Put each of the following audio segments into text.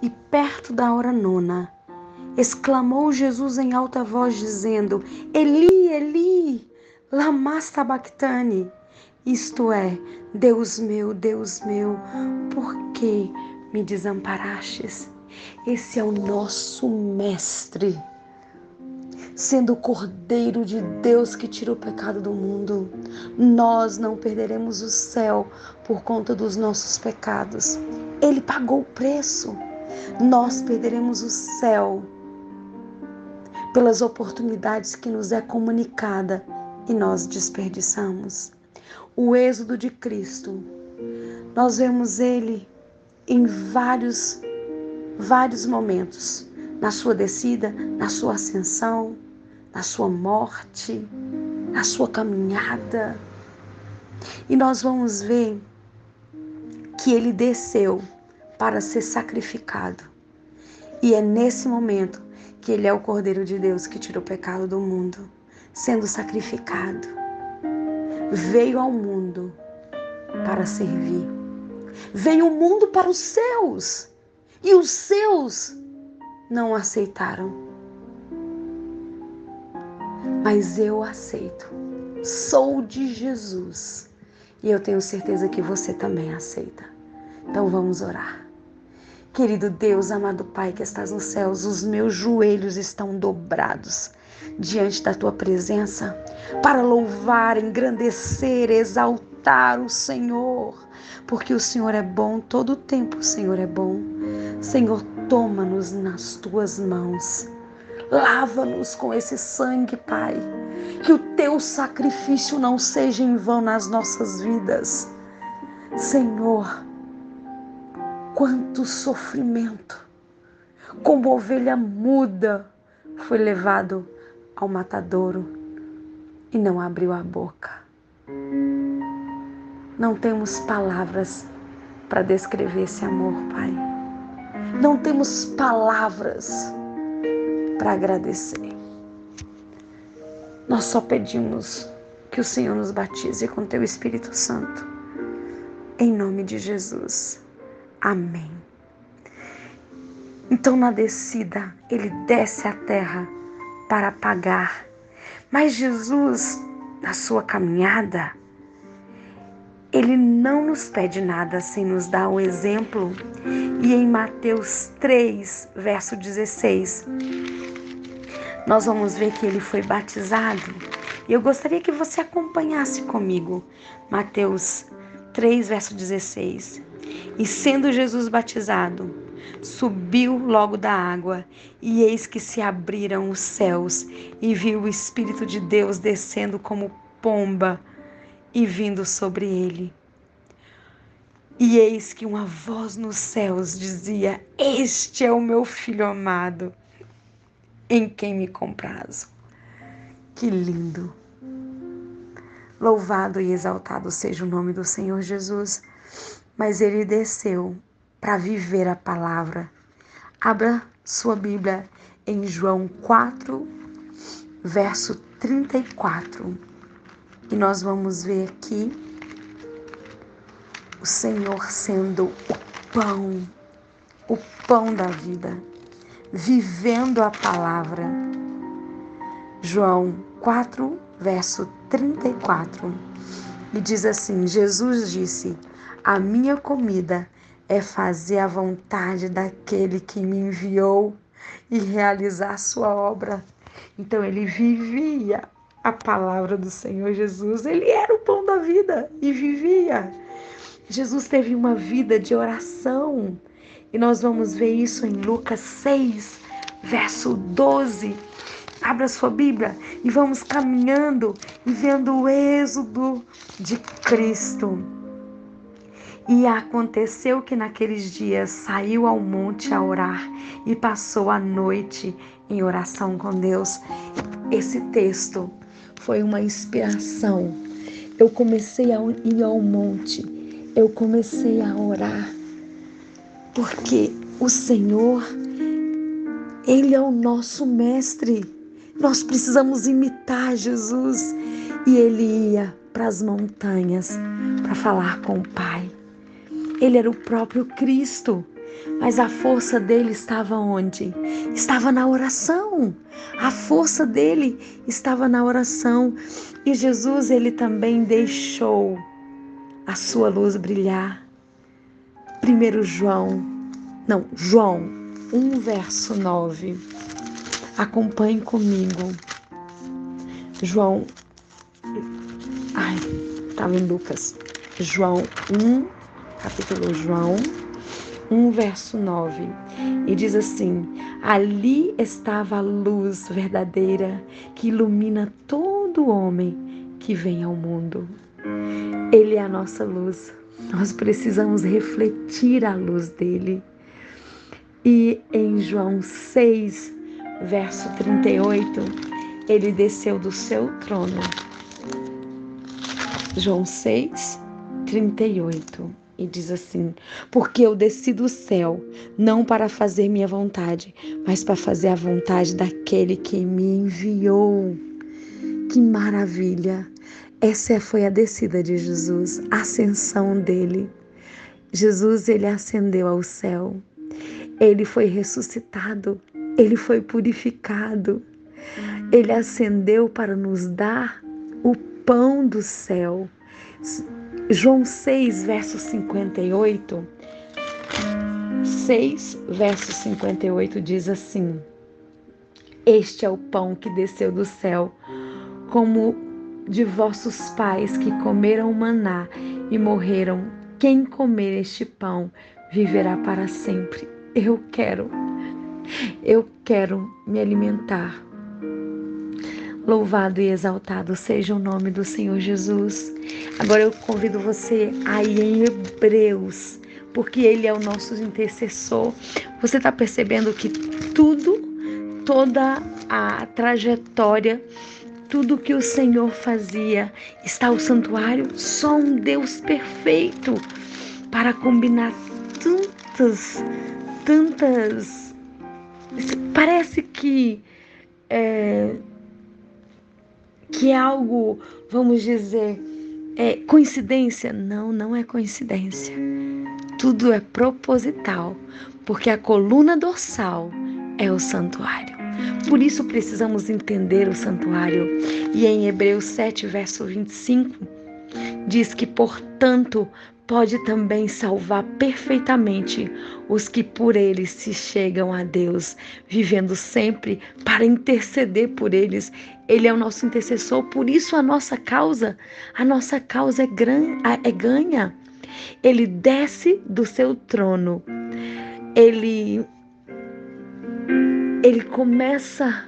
E perto da hora nona, exclamou Jesus em alta voz, dizendo: Eli, Eli, lama sabachthani. Isto é, Deus meu, por que me desamparastes? Esse é o nosso Mestre, sendo o Cordeiro de Deus que tira o pecado do mundo. Nós não perderemos o céu por conta dos nossos pecados. Ele pagou o preço. Nós perderemos o céu pelas oportunidades que nos é comunicada e nós desperdiçamos. O êxodo de Cristo, nós vemos ele em vários momentos, na sua descida, na sua ascensão, na sua morte, na sua caminhada. E nós vamos ver que ele desceu para ser sacrificado. E é nesse momento que ele é o Cordeiro de Deus que tira o pecado do mundo, sendo sacrificado. Veio ao mundo para servir. Veio o mundo para os seus, e os seus não aceitaram. Mas eu aceito. Sou de Jesus. E eu tenho certeza que você também aceita. Então vamos orar. Querido Deus, amado Pai que estás nos céus, os meus joelhos estão dobrados diante da Tua presença para louvar, engrandecer, exaltar o Senhor, porque o Senhor é bom, todo o tempo o Senhor é bom. Senhor, toma-nos nas Tuas mãos, lava-nos com esse sangue, Pai, que o Teu sacrifício não seja em vão nas nossas vidas. Senhor, quanto sofrimento, como ovelha muda, foi levado ao matadouro e não abriu a boca. Não temos palavras para descrever esse amor, Pai. Não temos palavras para agradecer. Nós só pedimos que o Senhor nos batize com Teu Espírito Santo. Em nome de Jesus. Amém. Então, na descida, ele desce à terra para pagar. Mas Jesus, na sua caminhada, ele não nos pede nada sem nos dar o exemplo. E em Mateus 3, verso 16, nós vamos ver que ele foi batizado. E eu gostaria que você acompanhasse comigo. Mateus 3, verso 16. E sendo Jesus batizado, subiu logo da água, e eis que se abriram os céus, e viu o Espírito de Deus descendo como pomba e vindo sobre ele. E eis que uma voz nos céus dizia: Este é o meu Filho amado, em quem me comprazo. Que lindo! Louvado e exaltado seja o nome do Senhor Jesus. Mas ele desceu para viver a palavra. Abra sua Bíblia em João 4, verso 34. E nós vamos ver aqui o Senhor sendo o pão da vida, vivendo a palavra. João 4, verso 34. E diz assim: Jesus disse: A minha comida é fazer a vontade daquele que me enviou e realizar a sua obra. Então ele vivia a palavra do Senhor Jesus. Ele era o pão da vida e vivia. Jesus teve uma vida de oração. E nós vamos ver isso em Lucas 6, verso 12. Abra sua Bíblia e vamos caminhando e vendo o êxodo de Cristo. E aconteceu que naqueles dias saiu ao monte a orar e passou a noite em oração com Deus. Esse texto foi uma inspiração. Eu comecei a ir ao monte, eu comecei a orar, porque o Senhor, Ele é o nosso mestre. Nós precisamos imitar Jesus. E Ele ia para as montanhas para falar com o Pai. Ele era o próprio Cristo. Mas a força dele estava onde? Estava na oração. A força dele estava na oração. E Jesus, ele também deixou a sua luz brilhar. João 1, verso 9. Acompanhe comigo. Estava em Lucas. João 1, verso 9. E diz assim: ali estava a luz verdadeira que ilumina todo homem que vem ao mundo. Ele é a nossa luz. Nós precisamos refletir a luz dele. E em João 6, verso 38, ele desceu do seu trono. João 6, 38. E diz assim: porque eu desci do céu, não para fazer minha vontade, mas para fazer a vontade daquele que me enviou. Que maravilha! Essa foi a descida de Jesus, a ascensão dele. Jesus, ele ascendeu ao céu. Ele foi ressuscitado, ele foi purificado. Ele ascendeu para nos dar o pão do céu. João 6, verso 58. 6, verso 58 diz assim: este é o pão que desceu do céu, como de vossos pais que comeram maná e morreram. Quem comer este pão viverá para sempre. Eu quero me alimentar. Louvado e exaltado seja o nome do Senhor Jesus. Agora eu convido você a ir em Hebreus, porque Ele é o nosso intercessor. Você está percebendo que toda a trajetória, tudo que o Senhor fazia, está o santuário? Só um Deus perfeito para combinar tantas. Parece que é algo, vamos dizer, coincidência. Não é coincidência. Tudo é proposital, porque a coluna dorsal é o santuário. Por isso precisamos entender o santuário. E em Hebreus 7, verso 25, diz que, portanto, pode também salvar perfeitamente os que por ele se chegam a Deus, vivendo sempre para interceder por eles. Ele é o nosso intercessor, por isso a nossa causa é ganha. Ele desce do seu trono, ele começa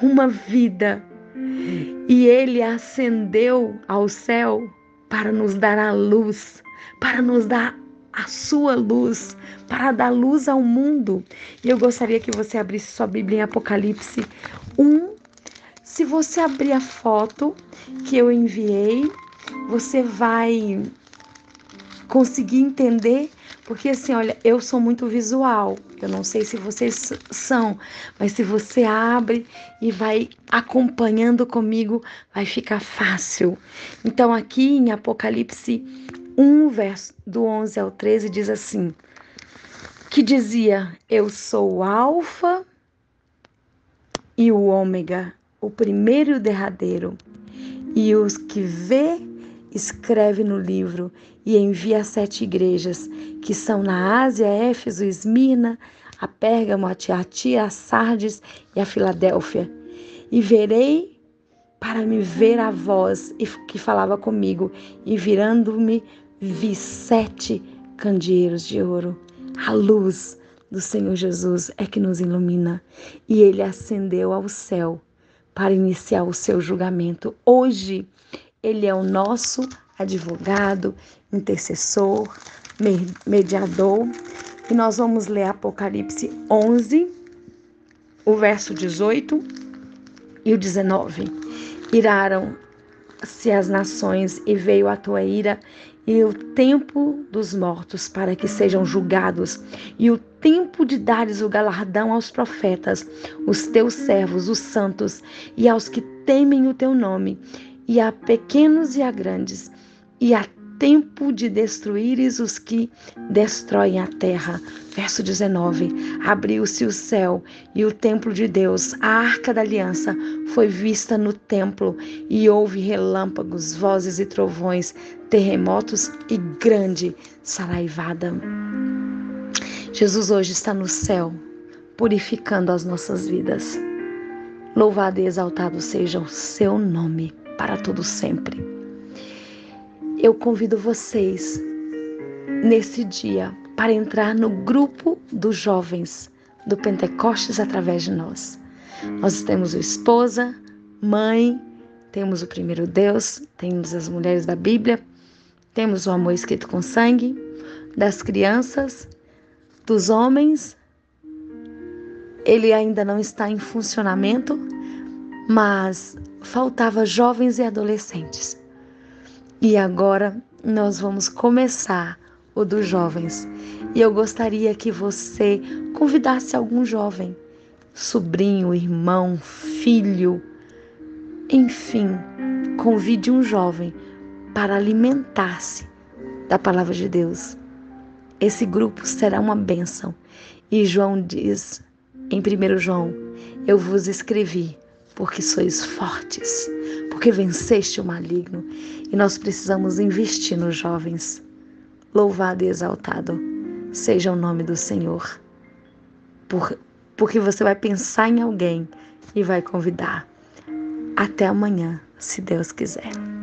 uma vida e ele ascendeu ao céu para nos dar a luz, para nos dar a sua luz, para dar luz ao mundo. E eu gostaria que você abrisse sua Bíblia em Apocalipse 1. Se você abrir a foto que eu enviei, você vai conseguir entender, porque assim, olha, eu sou muito visual, eu não sei se vocês são, mas se você abre e vai acompanhando comigo, vai ficar fácil. Então aqui em Apocalipse 1, verso do 11 ao 13, diz assim, que dizia: eu sou o Alfa e o Ômega, o primeiro e o derradeiro. E os que vê, escreve no livro e envia às 7 igrejas, que são na Ásia, Éfeso, Esmirna, a Pérgamo, a Tiatira, a Sardes e a Filadélfia. E verei para me ver a voz que falava comigo, e virando-me vi 7 candeeiros de ouro. A luz do Senhor Jesus é que nos ilumina, e ele ascendeu ao céu para iniciar o seu julgamento. Hoje, ele é o nosso advogado, intercessor, mediador. E nós vamos ler Apocalipse 11, o verso 18 e o 19. Iraram-se as nações e veio a tua ira e o tempo dos mortos para que sejam julgados, e o tempo de dares o galardão aos profetas, os teus servos, os santos, e aos que temem o teu nome, e a pequenos e a grandes, e a tempo de destruíres os que destroem a terra. Verso 19. Abriu-se o céu e o templo de Deus, a arca da aliança, foi vista no templo, e houve relâmpagos, vozes e trovões, terremotos e grande saraivada. Jesus hoje está no céu, purificando as nossas vidas. Louvado e exaltado seja o seu nome para todo sempre. Eu convido vocês nesse dia para entrar no grupo dos jovens do Pentecostes através de nós. Nós temos o esposa, mãe, temos o primeiro Deus, temos as mulheres da Bíblia, temos o amor escrito com sangue, das crianças, dos homens. Ele ainda não está em funcionamento, mas faltava jovens e adolescentes. E agora nós vamos começar o dos jovens. E eu gostaria que você convidasse algum jovem, sobrinho, irmão, filho, enfim, convide um jovem para alimentar-se da palavra de Deus. Esse grupo será uma bênção. E João diz, em 1 João, eu vos escrevi porque sois fortes, porque venceste o maligno. E nós precisamos investir nos jovens. Louvado e exaltado seja o nome do Senhor. Porque você vai pensar em alguém e vai convidar. Até amanhã, se Deus quiser.